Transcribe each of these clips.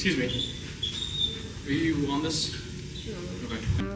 Excuse me. Are you on this? Sure. Okay.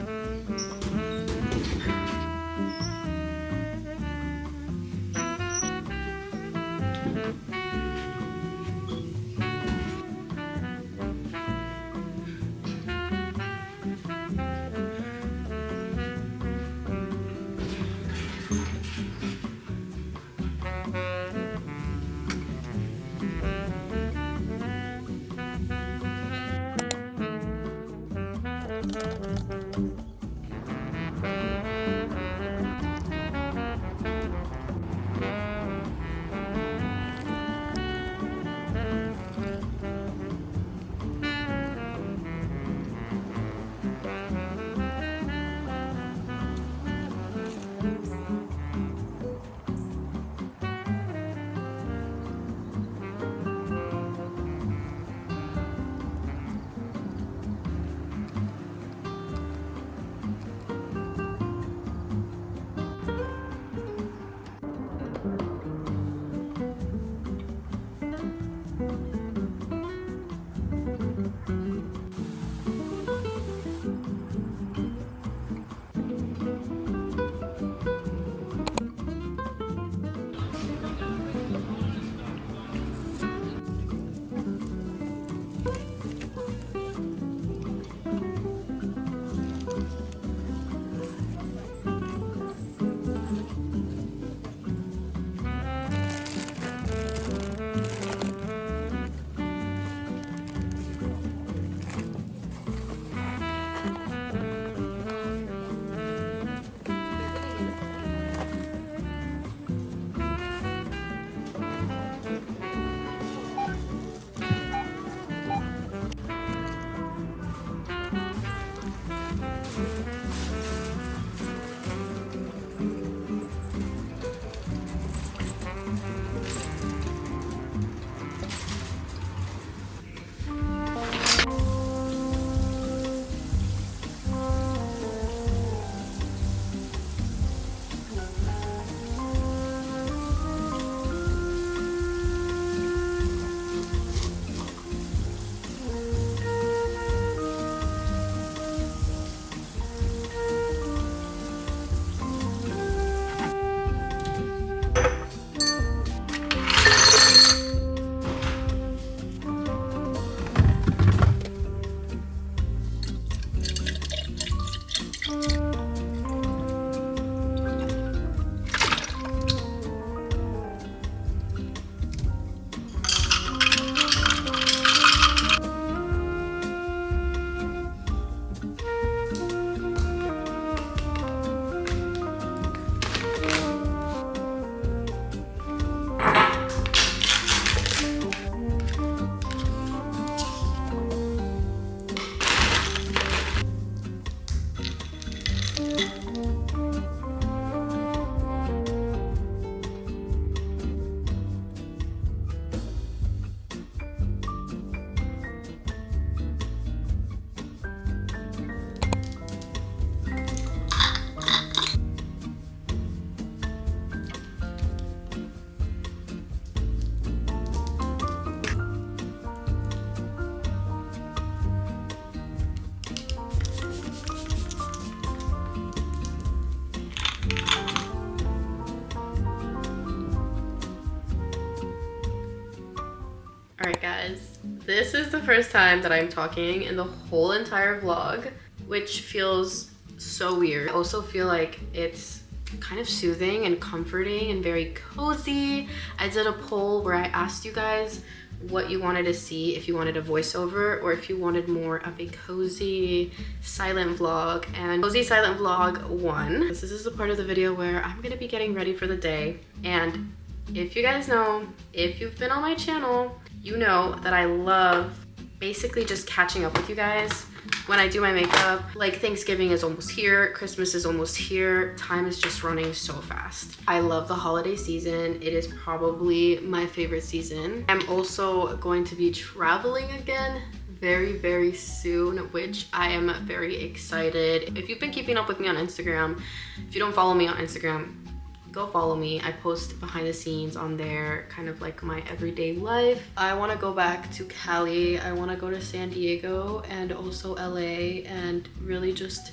Alright guys, this is the first time that I'm talking in the whole entire vlog, which feels so weird. I also feel like it's kind of soothing and comforting and very cozy. I did a poll where I asked you guys what you wanted to see, if you wanted a voiceover or if you wanted more of a cozy silent vlog, and cozy silent vlog won. This is the part of the video where I'm gonna be getting ready for the day, and if you guys know, if you've been on my channel, you know that I love basically just catching up with you guys when I do my makeup. Like, Thanksgiving is almost here, Christmas is almost here, time is just running so fast. I love the holiday season. It is probably my favorite season. I'm also going to be traveling again very, very soon, which I am very excited. If you've been keeping up with me on Instagram, if you don't follow me on Instagram, go follow me. I post behind the scenes on there, kind of like my everyday life. I want to go back to Cali. I want to go to San Diego and also LA and really just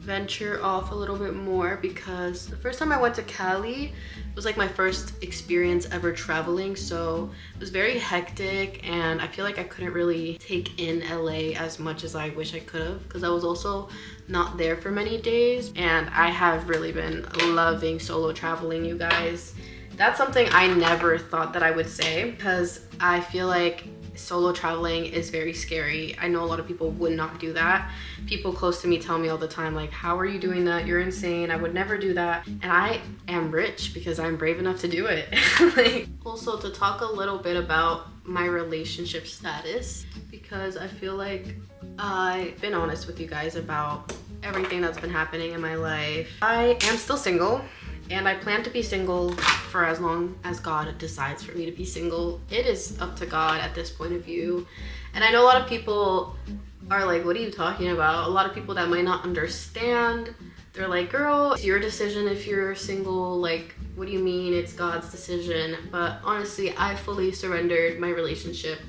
venture off a little bit more, because the first time I went to Cali was like my first experience ever traveling, so it was very hectic and I feel like I couldn't really take in LA as much as I wish I could have, because I was also not there for many days. And I have really been loving solo traveling, you guys. That's something I never thought that I would say, because I feel like solo traveling is very scary. I know a lot of people would not do that. People close to me tell me all the time, like, how are you doing that? You're insane. I would never do that. And I am rich because I'm brave enough to do it. Like, also to talk a little bit about my relationship status, because I feel like I've been honest with you guys about everything that's been happening in my life. I am still single, and I plan to be single for as long as God decides for me to be single. It is up to God at this point of view. And I know a lot of people are like, what are you talking about? A lot of people that might not understand, they're like, girl, it's your decision if you're single. Like, what do you mean it's God's decision? But honestly, I fully surrendered my relationship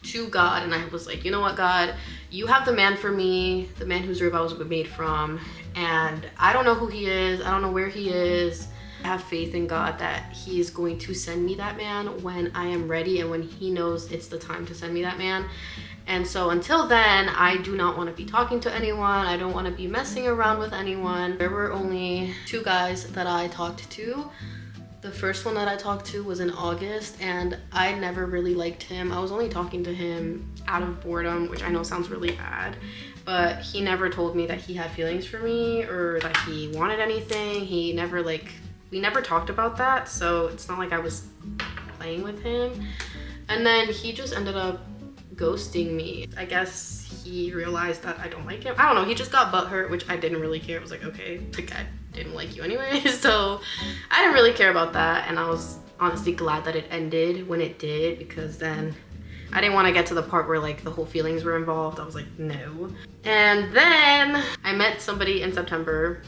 to God, and I was like, you know what, God, you have the man for me, the man whose rib I was made from, and I don't know who he is, I don't know where he is. I have faith in God that he is going to send me that man when I am ready and when he knows it's the time to send me that man. And so until then, I do not want to be talking to anyone. I don't want to be messing around with anyone. There were only 2 guys that I talked to. The first one that I talked to was in August, and I never really liked him. I was only talking to him out of boredom, which I know sounds really bad, but he never told me that he had feelings for me or that he wanted anything. He never, like, we never talked about that, so it's not like I was playing with him. And then he just ended up ghosting me. I guess he realized that I don't like him. I don't know, he just got butthurt, which I didn't really care. I was like, okay, the guy didn't like you anyway. So I didn't really care about that, and I was honestly glad that it ended when it did, because then I didn't want to get to the part where like the whole feelings were involved. I was like, no. And then I met somebody in September.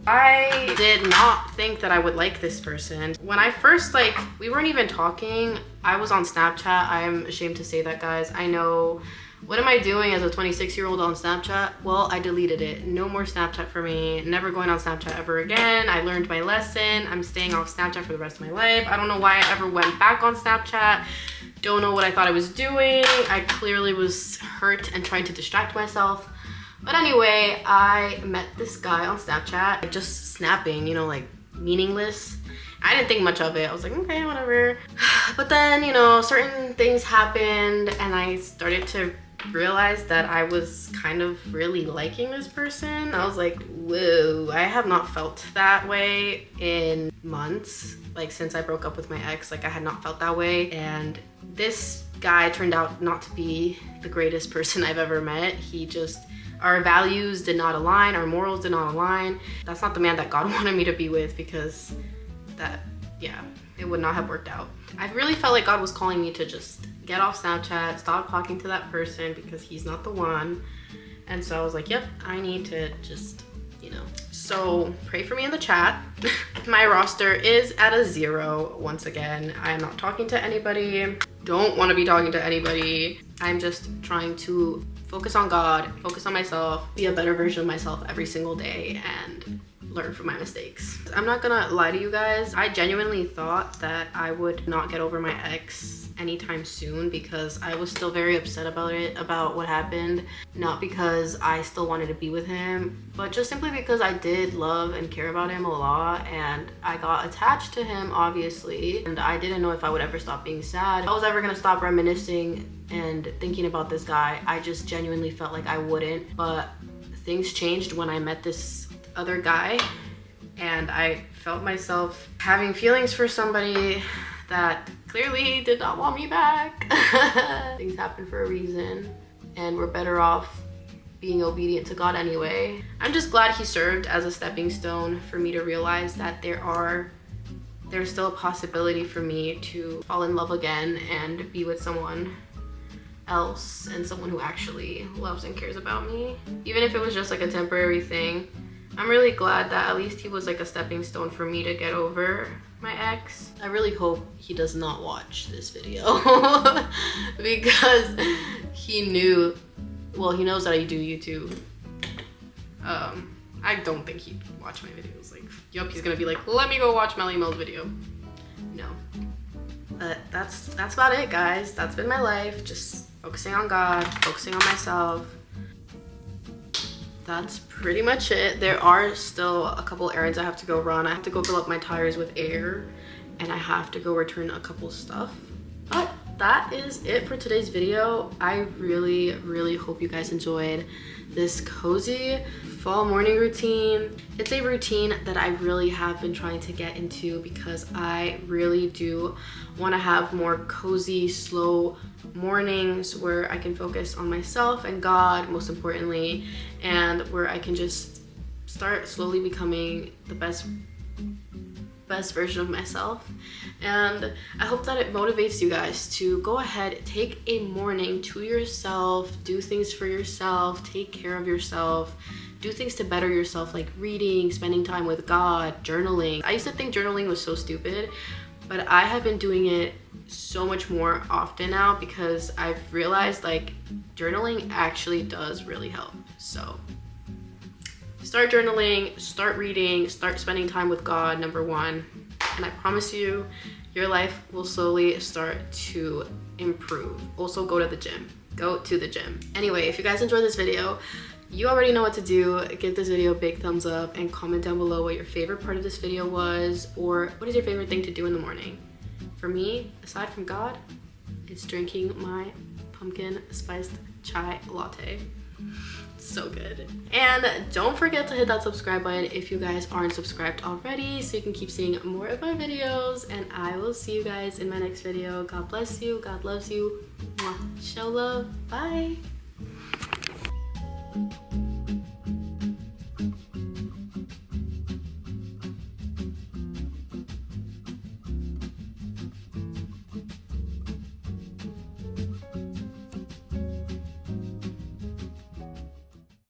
I did not think that I would like this person. When I first, like, we weren't even talking. I was on Snapchat. I'm ashamed to say that, guys. I know. What am I doing as a 26-year-old on Snapchat? Well, I deleted it. No more Snapchat for me. Never going on Snapchat ever again. I learned my lesson. I'm staying off Snapchat for the rest of my life. I don't know why I ever went back on Snapchat. Don't know what I thought I was doing. I clearly was hurt and trying to distract myself. But anyway, I met this guy on Snapchat, just snapping, you know, like meaningless. I didn't think much of it. I was like, okay, whatever. But then, you know, certain things happened, and I started to realize that I was kind of really liking this person. I was like, whoa, I have not felt that way in months. Like, since I broke up with my ex, like, I had not felt that way. And this guy turned out not to be the greatest person I've ever met. He just, our values did not align, our morals did not align. That's not the man that God wanted me to be with, because that, yeah, it would not have worked out. I really felt like God was calling me to just get off Snapchat, stop talking to that person, because he's not the one. And so I was like, yep, I need to just, you know. So pray for me in the chat. My roster is at a 0 once again. I am not talking to anybody. Don't want to be talking to anybody. I'm just trying to focus on God, focus on myself, be a better version of myself every single day, and learn from my mistakes. I'm not gonna lie to you guys. I genuinely thought that I would not get over my ex anytime soon, because I was still very upset about it, about what happened. Not because I still wanted to be with him, but just simply because I did love and care about him a lot, and I got attached to him, obviously, and I didn't know if I would ever stop being sad. If I was ever gonna stop reminiscing and thinking about this guy, I just genuinely felt like I wouldn't. But things changed when I met this other guy, and I felt myself having feelings for somebody that clearly did not want me back. Things happen for a reason, and we're better off being obedient to God anyway. I'm just glad he served as a stepping stone for me to realize that there's still a possibility for me to fall in love again and be with someone else, and someone who actually loves and cares about me. Even if it was just like a temporary thing, I'm really glad that at least he was like a stepping stone for me to get over my ex. I really hope he does not watch this video because he knew, well, he knows that I do YouTube. I don't think he'd watch my videos. Like, yup, he's gonna be like, let me go watch Melly Mel's video. No. But that's about it, guys. That's been my life. Just focusing on God, focusing on myself. That's pretty much it. There are still a couple errands I have to go run. I have to go fill up my tires with air, and I have to go return a couple stuff. But that is it for today's video. I really hope you guys enjoyed this cozy fall morning routine. It's a routine that I really have been trying to get into because I really do want to have more cozy, slow mornings where I can focus on myself and God, most importantly, and where I can just start slowly becoming the best version of myself. And I hope that it motivates you guys to go ahead, take a morning to yourself, do things for yourself, take care of yourself, do things to better yourself, like reading, spending time with God, journaling. I used to think journaling was so stupid, but I have been doing it so much more often now because I've realized like journaling actually does really help. So start journaling, start reading, start spending time with God, number one. And I promise you, your life will slowly start to improve. Also, go to the gym. Go to the gym. Anyway, if you guys enjoyed this video, you already know what to do. Give this video a big thumbs up and comment down below what your favorite part of this video was, or what is your favorite thing to do in the morning. For me, aside from God, it's drinking my pumpkin spiced chai latte. So good. And don't forget to hit that subscribe button if you guys aren't subscribed already so you can keep seeing more of my videos, and I will see you guys in my next video. God bless you. God loves you. Mwah. Show love. Bye.